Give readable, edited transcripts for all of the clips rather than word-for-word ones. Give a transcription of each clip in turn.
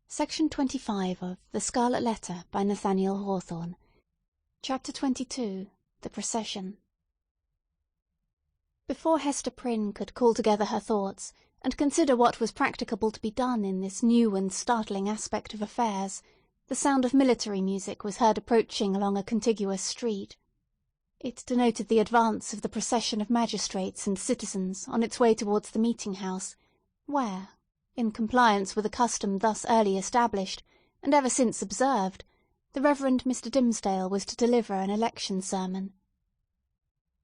Section 25 of The Scarlet Letter by Nathaniel Hawthorne. Chapter 22. The Procession. Before Hester Prynne could call together her thoughts and consider what was practicable to be done in this new and startling aspect of affairs, the sound of military music was heard approaching along a contiguous street. It denoted the advance of the procession of magistrates and citizens on its way towards the meeting-house, where, in compliance with a custom thus early established, and ever since observed, the Reverend Mr. Dimmesdale was to deliver an election sermon.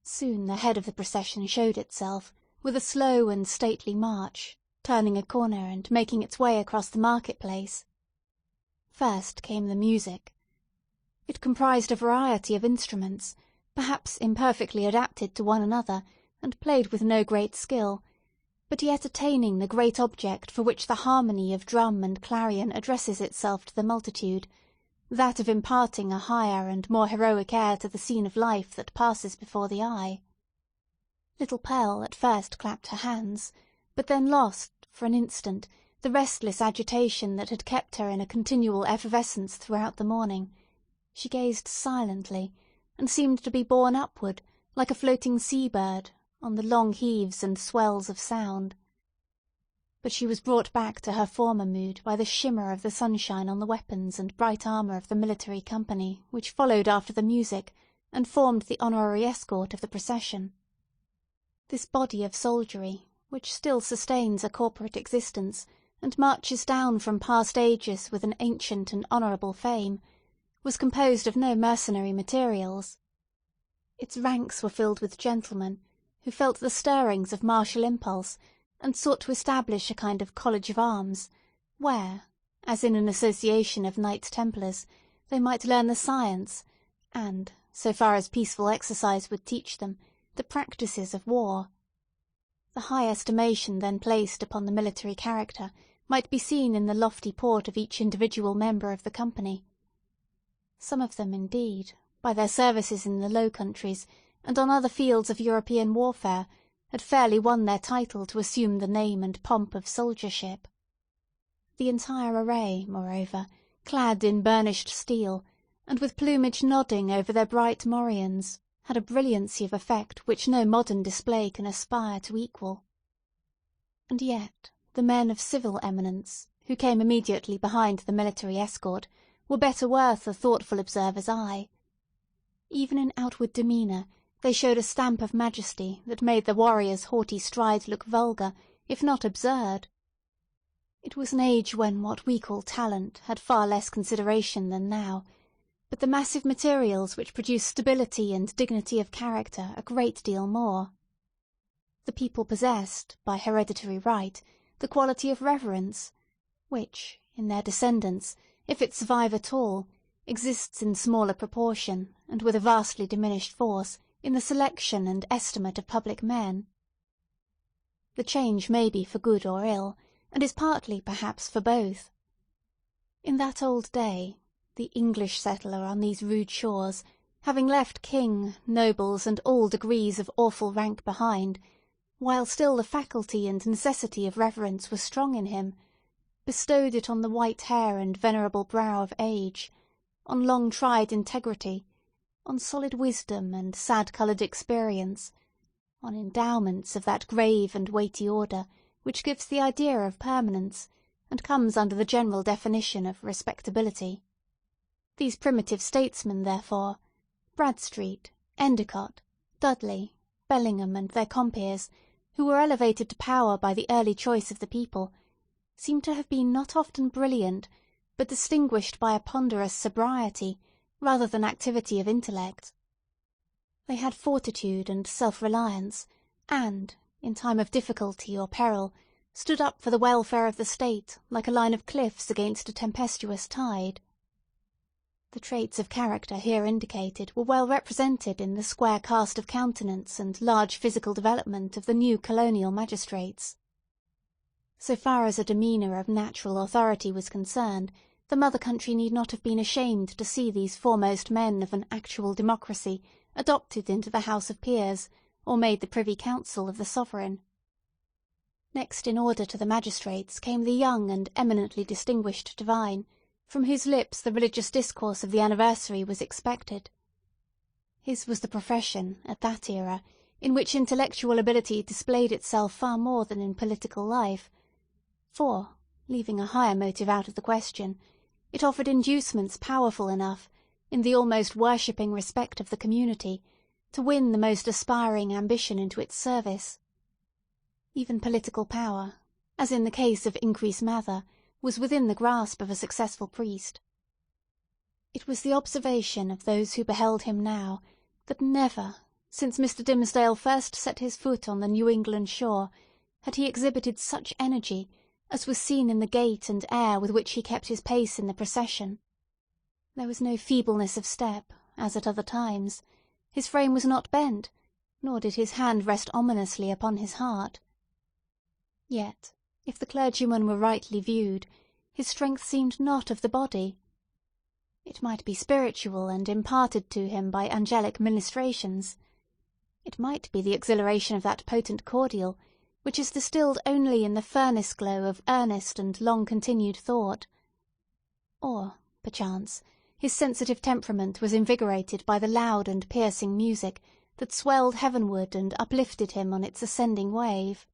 Soon the head of the procession showed itself, with a slow and stately march, turning a corner and making its way across the market-place. First came the music. It comprised a variety of instruments, perhaps imperfectly adapted to one another, and played with no great skill, but yet attaining the great object for which the harmony of drum and clarion addresses itself to the multitude, that of imparting a higher and more heroic air to the scene of life that passes before the eye. Little Pearl at first clapped her hands, but then lost, for an instant, the restless agitation that had kept her in a continual effervescence throughout the morning. She gazed silently, and seemed to be borne upward, like a floating sea-bird, on the long heaves and swells of sound. But she was brought back to her former mood by the shimmer of the sunshine on the weapons and bright armour of the military company which followed after the music, and formed the honorary escort of the procession. This body of soldiery, which still sustains a corporate existence, and marches down from past ages with an ancient and honourable fame, was composed of no mercenary materials. Its ranks were filled with gentlemen, who felt the stirrings of martial impulse, and sought to establish a kind of college of arms, where, as in an association of Knights Templars, they might learn the science, and, so far as peaceful exercise would teach them, the practices of war. The high estimation then placed upon the military character might be seen in the lofty port of each individual member of the company. Some of them, indeed, by their services in the Low Countries, and on other fields of European warfare, had fairly won their title to assume the name and pomp of soldiership. The entire array, moreover, clad in burnished steel, and with plumage nodding over their bright morions, had a brilliancy of effect which no modern display can aspire to equal. And yet the men of civil eminence, who came immediately behind the military escort, were better worth a thoughtful observer's eye. Even in outward demeanour, they showed a stamp of majesty that made the warrior's haughty stride look vulgar, if not absurd. It was an age when what we call talent had far less consideration than now, but the massive materials which produce stability and dignity of character a great deal more. The people possessed, by hereditary right, the quality of reverence, which, in their descendants, if it survive at all, exists in smaller proportion, and with a vastly diminished force, in the selection and estimate of public men. The change may be for good or ill, and is partly, perhaps, for both. In that old day, the English settler on these rude shores, having left king, nobles, and all degrees of awful rank behind, while still the faculty and necessity of reverence were strong in him, bestowed it on the white hair and venerable brow of age, on long-tried integrity, on solid wisdom and sad-coloured experience, on endowments of that grave and weighty order which gives the idea of permanence, and comes under the general definition of respectability. These primitive statesmen, therefore, Bradstreet, Endicott, Dudley, Bellingham, and their compeers, who were elevated to power by the early choice of the people, seem to have been not often brilliant, but distinguished by a ponderous sobriety, rather than activity of intellect. They had fortitude and self-reliance, and, in time of difficulty or peril, stood up for the welfare of the state like a line of cliffs against a tempestuous tide. The traits of character here indicated were well represented in the square cast of countenance and large physical development of the new colonial magistrates. So far as a demeanour of natural authority was concerned, the mother country need not have been ashamed to see these foremost men of an actual democracy adopted into the House of Peers, or made the Privy Council of the Sovereign. Next in order to the magistrates came the young and eminently distinguished divine, from whose lips the religious discourse of the anniversary was expected. His was the profession, at that era, in which intellectual ability displayed itself far more than in political life, for, leaving a higher motive out of the question, it offered inducements powerful enough, in the almost worshipping respect of the community, to win the most aspiring ambition into its service. Even political power, as in the case of Increase Mather, was within the grasp of a successful priest. It was the observation of those who beheld him now that never, since Mr. Dimmesdale first set his foot on the New England shore, had he exhibited such energy as was seen in the gait and air with which he kept his pace in the procession. There was no feebleness of step, as at other times. His frame was not bent, nor did his hand rest ominously upon his heart. Yet, if the clergyman were rightly viewed, his strength seemed not of the body. It might be spiritual and imparted to him by angelic ministrations. It might be the exhilaration of that potent cordial, which is distilled only in the furnace glow of earnest and long-continued thought. Or, perchance, his sensitive temperament was invigorated by the loud and piercing music that swelled heavenward and uplifted him on its ascending wave.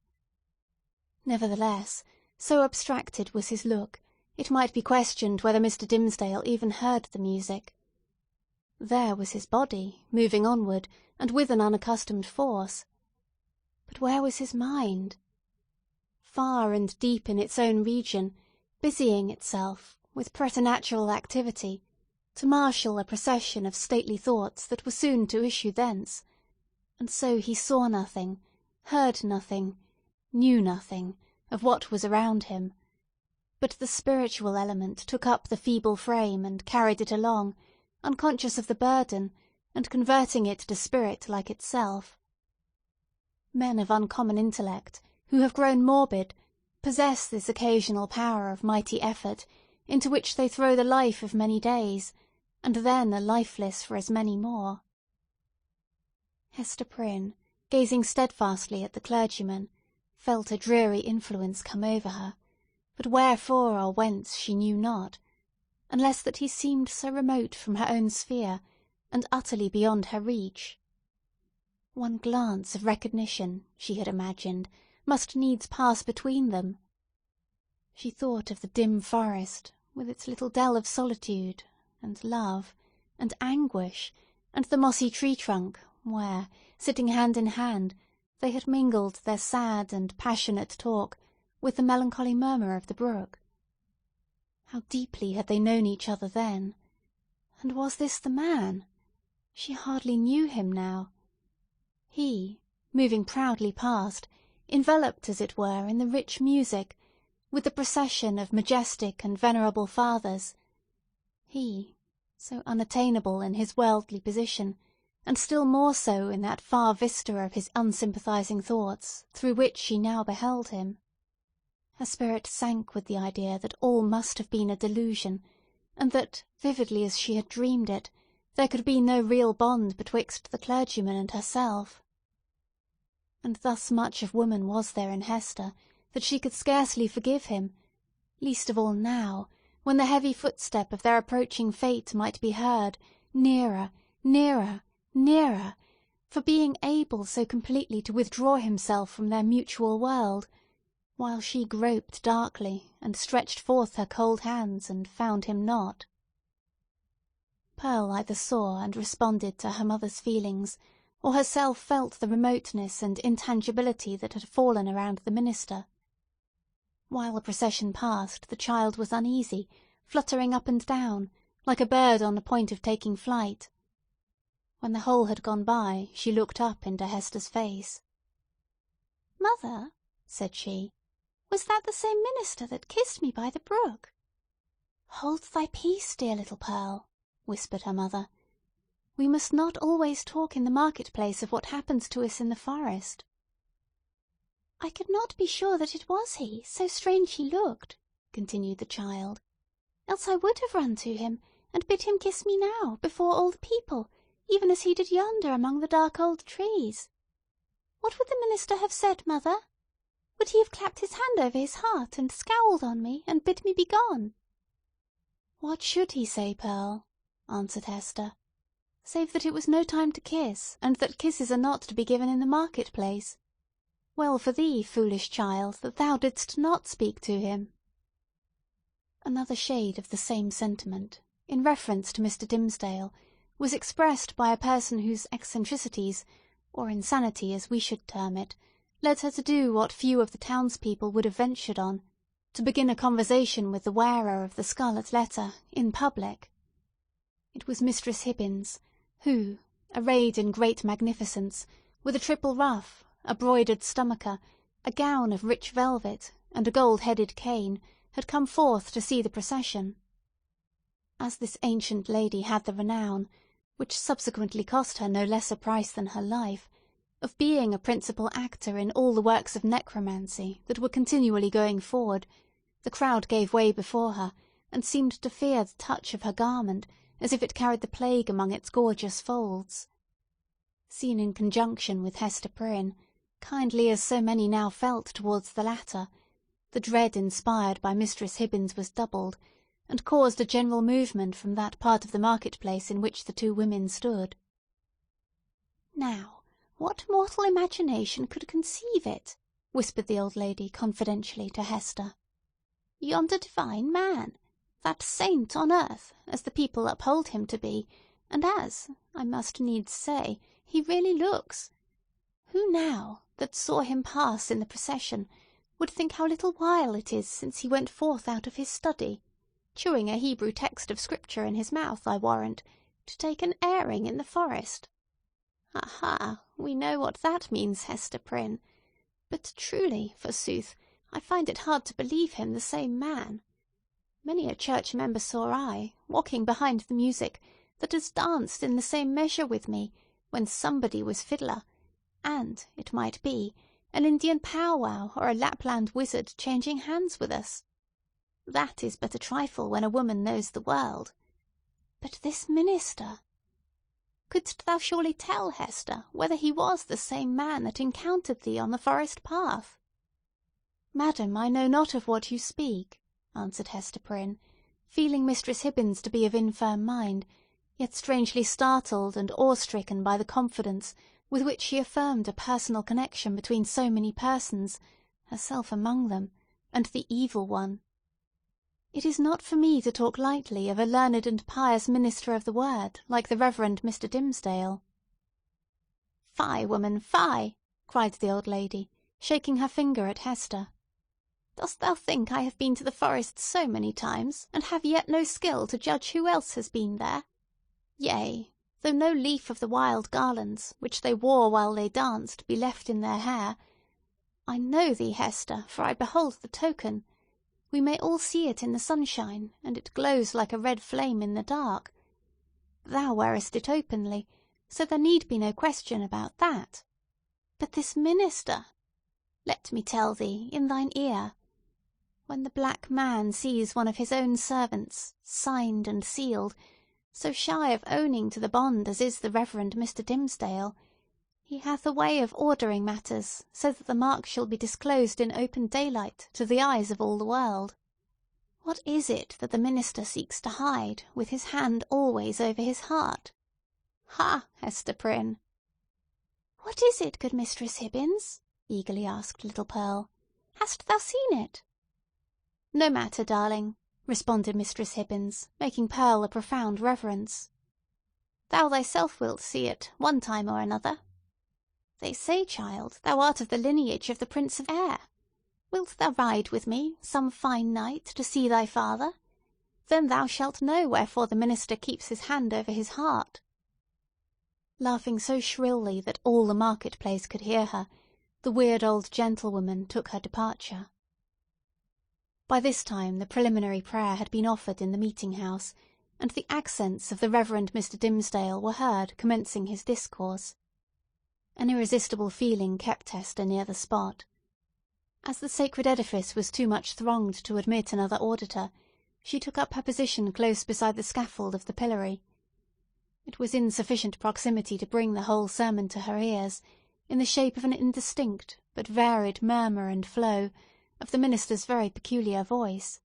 Nevertheless, so abstracted was his look, it might be questioned whether Mr. Dimmesdale even heard the music. There was his body, moving onward, and with an unaccustomed force. But where was his mind? Far and deep in its own region, busying itself, with preternatural activity, to marshal a procession of stately thoughts that were soon to issue thence, and so he saw nothing, heard nothing, knew nothing of what was around him, but the spiritual element took up the feeble frame and carried it along, unconscious of the burden, and converting it to spirit like itself. Men of uncommon intellect, who have grown morbid, possess this occasional power of mighty effort, into which they throw the life of many days, and then are lifeless for as many more. Hester Prynne, gazing steadfastly at the clergyman, felt a dreary influence come over her, but wherefore or whence she knew not, unless that he seemed so remote from her own sphere, and utterly beyond her reach. One glance of recognition, she had imagined, must needs pass between them. She thought of the dim forest, with its little dell of solitude, and love, and anguish, and the mossy tree-trunk, where, sitting hand in hand, they had mingled their sad and passionate talk with the melancholy murmur of the brook. How deeply had they known each other then? And was this the man? She hardly knew him now. He, moving proudly past, enveloped as it were in the rich music, with the procession of majestic and venerable fathers. He, so unattainable in his worldly position, and still more so in that far vista of his unsympathizing thoughts through which she now beheld him. Her spirit sank with the idea that all must have been a delusion, and that, vividly as she had dreamed it, there could be no real bond betwixt the clergyman and herself. And thus much of woman was there in Hester, that she could scarcely forgive him, least of all now, when the heavy footstep of their approaching fate might be heard, nearer, nearer, nearer, for being able so completely to withdraw himself from their mutual world, while she groped darkly, and stretched forth her cold hands, and found him not. Pearl either saw and responded to her mother's feelings, or herself felt the remoteness and intangibility that had fallen around the minister. While the procession passed, the child was uneasy, fluttering up and down, like a bird on the point of taking flight. When the whole had gone by, she looked up into Hester's face. "Mother," said she, "was that the same minister that kissed me by the brook?" "Hold thy peace, dear little Pearl," whispered her mother. "We must not always talk in the market-place of what happens to us in the forest." "I could not be sure that it was he, so strange he looked," continued the child. "Else I would have run to him, and bid him kiss me now, before all the people, even as he did yonder among the dark old trees. What would the minister have said, mother? Would he have clapped his hand over his heart, and scowled on me, and bid me begone?" "What should he say, Pearl?" answered Hester, "save that it was no time to kiss, and that kisses are not to be given in the market-place? Well for thee, foolish child, that thou didst not speak to him." Another shade of the same sentiment, in reference to Mr. Dimmesdale, was expressed by a person whose eccentricities, or insanity as we should term it, led her to do what few of the townspeople would have ventured on, to begin a conversation with the wearer of the scarlet letter, in public. It was Mistress Hibbins, who, arrayed in great magnificence, with a triple ruff, a broidered stomacher, a gown of rich velvet, and a gold-headed cane, had come forth to see the procession. As this ancient lady had the renown, which subsequently cost her no less a price than her life, of being a principal actor in all the works of necromancy that were continually going forward, the crowd gave way before her, and seemed to fear the touch of her garment, as if it carried the plague among its gorgeous folds. Seen in conjunction with Hester Prynne, kindly as so many now felt towards the latter, the dread inspired by Mistress Hibbins was doubled, and caused a general movement from that part of the market-place in which the two women stood. "Now, what mortal imagination could conceive it?" whispered the old lady confidentially to Hester. "Yonder divine man, that saint on earth, as the people uphold him to be, and as, I must needs say, he really looks. Who now, that saw him pass in the procession, would think how little while it is since he went forth out of his study, chewing a Hebrew text of Scripture in his mouth, I warrant, to take an airing in the forest? Aha! We know what that means, Hester Prynne. But truly, forsooth, I find it hard to believe him the same man. Many a church member saw I, walking behind the music, that has danced in the same measure with me, when somebody was fiddler, and, it might be, an Indian powwow or a Lapland wizard changing hands with us. That is but a trifle when a woman knows the world. But this minister! Couldst thou surely tell, Hester, whether he was the same man that encountered thee on the forest path?" "Madam, I know not of what you speak," answered Hester Prynne, feeling Mistress Hibbins to be of infirm mind, yet strangely startled and awe-stricken by the confidence with which she affirmed a personal connection between so many persons, herself among them, and the evil one. "It is not for me to talk lightly of a learned and pious minister of the word, like the Reverend Mr. Dimmesdale." "Fie, woman, fie!" cried the old lady, shaking her finger at Hester. "Dost thou think I have been to the forest so many times, and have yet no skill to judge who else has been there? Yea, though no leaf of the wild garlands, which they wore while they danced, be left in their hair. I know thee, Hester, for I behold the token. We may all see it in the sunshine, and it glows like a red flame in the dark. Thou wearest it openly, so there need be no question about that. But this minister! Let me tell thee, in thine ear. When the black man sees one of his own servants, signed and sealed, so shy of owning to the bond as is the Reverend Mr. Dimmesdale, he hath a way of ordering matters so that the mark shall be disclosed in open daylight to the eyes of all the world. What is it that the minister seeks to hide, with his hand always over his heart? Ha, Hester Prynne!" "What is it, good Mistress Hibbins?" eagerly asked little Pearl. "Hast thou seen it?" "No matter, darling," responded Mistress Hibbins, making Pearl a profound reverence. "Thou thyself wilt see it, one time or another. They say, child, thou art of the lineage of the Prince of Air. Wilt thou ride with me, some fine night, to see thy father? Then thou shalt know wherefore the minister keeps his hand over his heart." Laughing so shrilly that all the market-place could hear her, the weird old gentlewoman took her departure. By this time the preliminary prayer had been offered in the meeting-house, and the accents of the Reverend Mr. Dimmesdale were heard commencing his discourse. An irresistible feeling kept Hester near the spot. As the sacred edifice was too much thronged to admit another auditor, she took up her position close beside the scaffold of the pillory. It was in sufficient proximity to bring the whole sermon to her ears, in the shape of an indistinct but varied murmur and flow of the minister's very peculiar voice.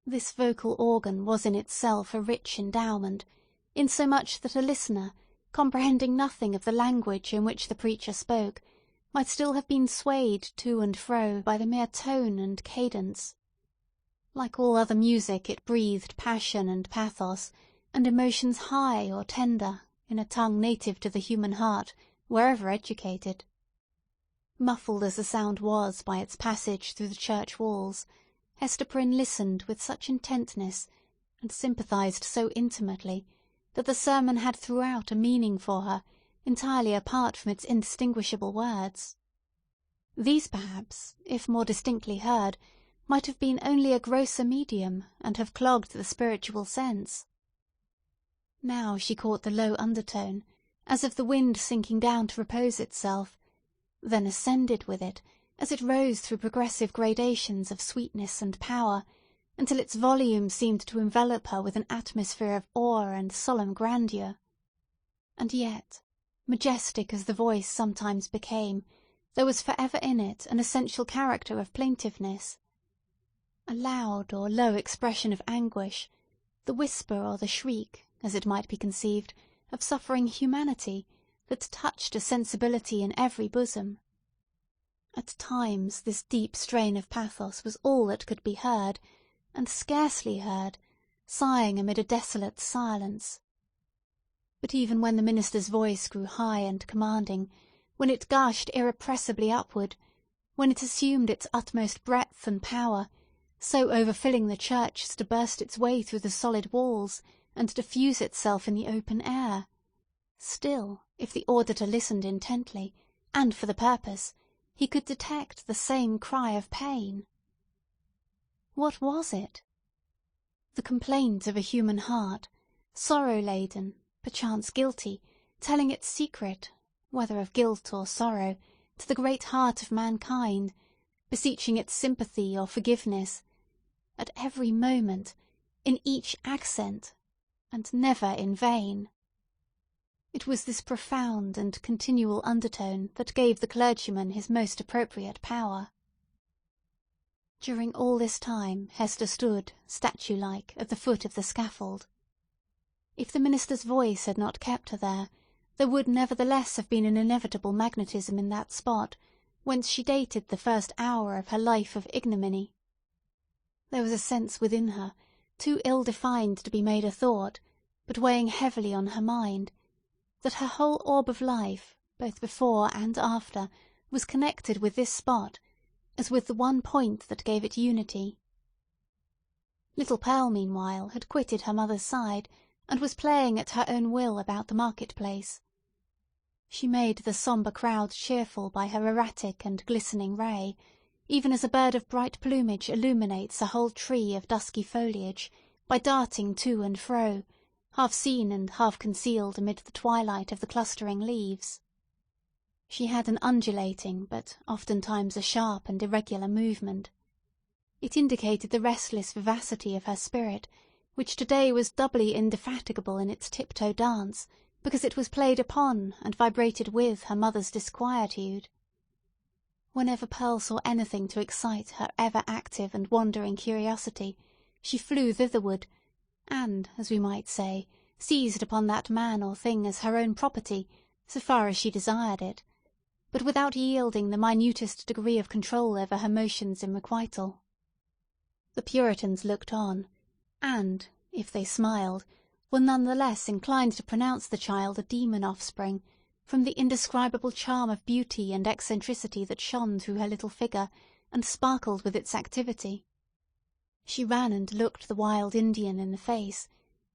This vocal organ was in itself a rich endowment, insomuch that a listener, comprehending nothing of the language in which the preacher spoke, might still have been swayed to and fro by the mere tone and cadence. Like all other music, it breathed passion and pathos, and emotions high or tender, in a tongue native to the human heart, wherever educated. Muffled as the sound was by its passage through the church walls, Hester Prynne listened with such intentness, and sympathized so intimately, that the sermon had throughout a meaning for her, entirely apart from its indistinguishable words. These, perhaps, if more distinctly heard, might have been only a grosser medium, and have clogged the spiritual sense. Now she caught the low undertone, as of the wind sinking down to repose itself, then ascended with it, as it rose through progressive gradations of sweetness and power, until its volume seemed to envelop her with an atmosphere of awe and solemn grandeur. And yet, majestic as the voice sometimes became, there was for ever in it an essential character of plaintiveness. A loud or low expression of anguish, the whisper or the shriek, as it might be conceived, of suffering humanity, that touched a sensibility in every bosom. At times this deep strain of pathos was all that could be heard, and scarcely heard, sighing amid a desolate silence. But even when the minister's voice grew high and commanding, when it gushed irrepressibly upward, when it assumed its utmost breadth and power, so overfilling the church as to burst its way through the solid walls, and diffuse itself in the open air, still, if the auditor listened intently, and for the purpose, he could detect the same cry of pain. What was it? The complaint of a human heart, sorrow-laden, perchance guilty, telling its secret, whether of guilt or sorrow, to the great heart of mankind, beseeching its sympathy or forgiveness, at every moment, in each accent, and never in vain. It was this profound and continual undertone that gave the clergyman his most appropriate power. During all this time Hester stood, statue-like, at the foot of the scaffold. If the minister's voice had not kept her there would nevertheless have been an inevitable magnetism in that spot, whence she dated the first hour of her life of ignominy. There was a sense within her, too ill-defined to be made a thought, but weighing heavily on her mind, that her whole orb of life, both before and after, was connected with this spot, as with the one point that gave it unity. Little Pearl, meanwhile, had quitted her mother's side, and was playing at her own will about the market-place. She made the sombre crowd cheerful by her erratic and glistening ray, even as a bird of bright plumage illuminates a whole tree of dusky foliage by darting to and fro, half seen and half concealed amid the twilight of the clustering leaves. She had an undulating, but oftentimes a sharp and irregular movement. It indicated the restless vivacity of her spirit, which today was doubly indefatigable in its tiptoe dance, because it was played upon and vibrated with her mother's disquietude. Whenever Pearl saw anything to excite her ever-active and wandering curiosity, she flew thitherward, and, as we might say, seized upon that man or thing as her own property, so far as she desired it, but without yielding the minutest degree of control over her motions in requital. The Puritans looked on, and, if they smiled, were none the less inclined to pronounce the child a demon offspring, from the indescribable charm of beauty and eccentricity that shone through her little figure, and sparkled with its activity. She ran and looked the wild Indian in the face,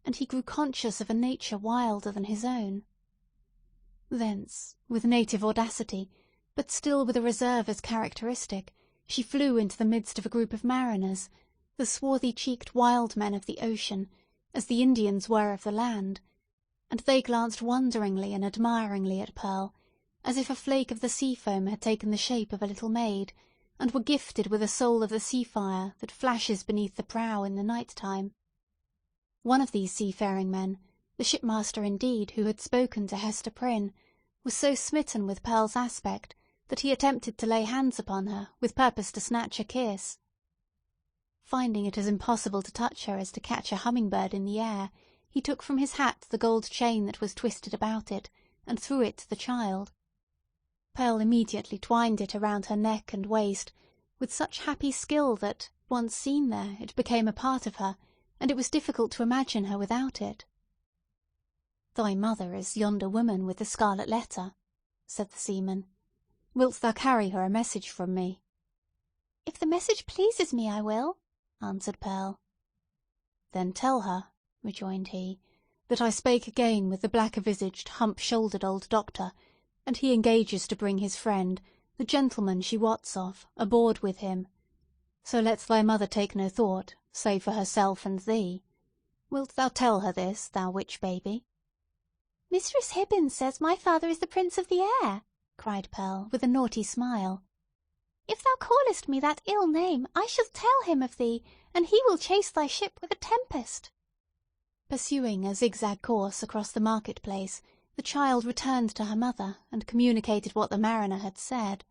and he grew conscious of a nature wilder than his own. Thence, with native audacity, but still with a reserve as characteristic, she flew into the midst of a group of mariners, the swarthy-cheeked wild men of the ocean, as the Indians were of the land, and they glanced wonderingly and admiringly at Pearl, as if a flake of the sea-foam had taken the shape of a little maid, and were gifted with a soul of the sea-fire that flashes beneath the prow in the night-time. One of these seafaring men, the shipmaster indeed who had spoken to Hester Prynne, was so smitten with Pearl's aspect that he attempted to lay hands upon her with purpose to snatch a kiss. Finding it as impossible to touch her as to catch a humming-bird in the air, he took from his hat the gold chain that was twisted about it, and threw it to the child. Pearl immediately twined it around her neck and waist, with such happy skill that, once seen there, it became a part of her, and it was difficult to imagine her without it. "Thy mother is yonder woman with the scarlet letter," said the seaman. "Wilt thou carry her a message from me?" "If the message pleases me, I will," answered Pearl. "Then tell her," rejoined he, "that I spake again with the black-visaged, hump-shouldered old doctor, and he engages to bring his friend, the gentleman she wots of, aboard with him. So let thy mother take no thought, save for herself and thee. Wilt thou tell her this, thou witch-baby?" "Mistress Hibbins says my father is the Prince of the Air," cried Pearl, with a naughty smile. "If thou callest me that ill name, I shall tell him of thee, and he will chase thy ship with a tempest." Pursuing a zigzag course across the market-place, the child returned to her mother, and communicated what the mariner had said.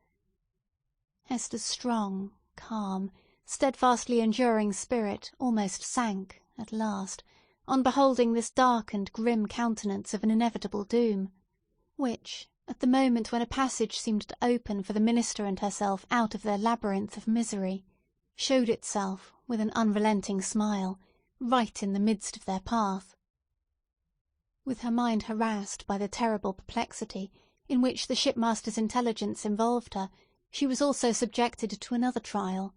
Hester's strong, calm, steadfastly enduring spirit almost sank, at last, on beholding this dark and grim countenance of an inevitable doom, which, at the moment when a passage seemed to open for the minister and herself out of their labyrinth of misery, showed itself, with an unrelenting smile, right in the midst of their path. With her mind harassed by the terrible perplexity in which the shipmaster's intelligence involved her, she was also subjected to another trial.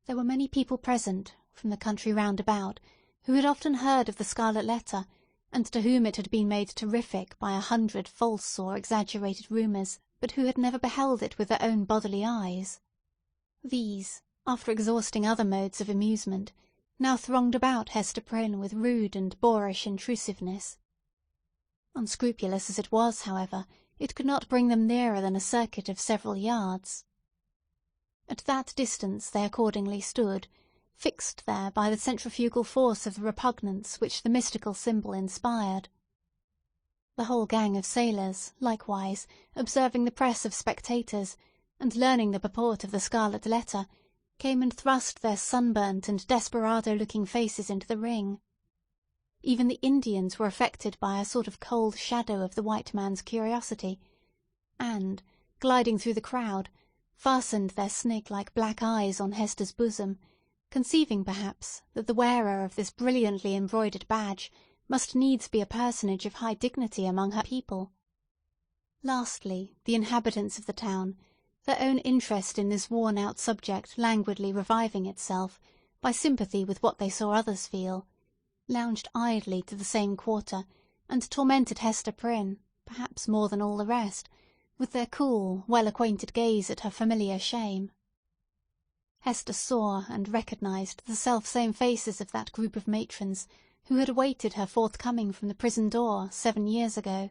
There were many people present, from the country round about, who had often heard of the Scarlet Letter, and to whom it had been made terrific by 100 false or exaggerated rumours, but who had never beheld it with their own bodily eyes. These, after exhausting other modes of amusement, now thronged about Hester Prynne with rude and boorish intrusiveness. Unscrupulous as it was, however, it could not bring them nearer than a circuit of several yards. At that distance they accordingly stood, fixed there by the centrifugal force of the repugnance which the mystical symbol inspired. The whole gang of sailors, likewise, observing the press of spectators, and learning the purport of the Scarlet Letter, came and thrust their sunburnt and desperado-looking faces into the ring. Even the Indians were affected by a sort of cold shadow of the white man's curiosity, and, gliding through the crowd, fastened their snake-like black eyes on Hester's bosom, conceiving, perhaps, that the wearer of this brilliantly embroidered badge must needs be a personage of high dignity among her people. Lastly, the inhabitants of the town, their own interest in this worn-out subject languidly reviving itself, by sympathy with what they saw others feel, lounged idly to the same quarter, and tormented Hester Prynne, perhaps more than all the rest, with their cool, well-acquainted gaze at her familiar shame. Hester saw and recognised the self-same faces of that group of matrons who had awaited her forthcoming from the prison door 7 years ago,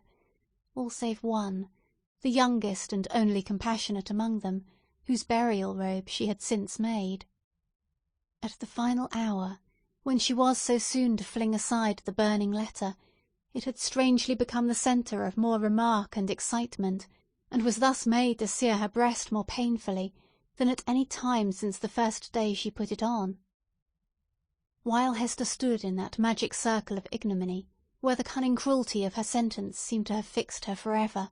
all save one, the youngest and only compassionate among them, whose burial robe she had since made. At the final hour, when she was so soon to fling aside the burning letter, it had strangely become the centre of more remark and excitement, and was thus made to sear her breast more painfully than at any time since the first day she put it on. While Hester stood in that magic circle of ignominy, where the cunning cruelty of her sentence seemed to have fixed her for ever,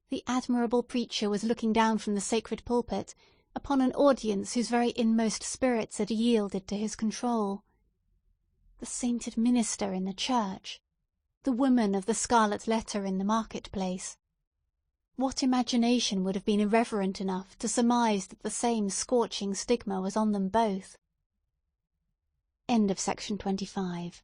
the admirable preacher was looking down from the sacred pulpit upon an audience whose very inmost spirits had yielded to his control. The sainted minister in the church, the woman of the Scarlet Letter in the market-place. What imagination would have been irreverent enough to surmise that the same scorching stigma was on them both? End of section 25.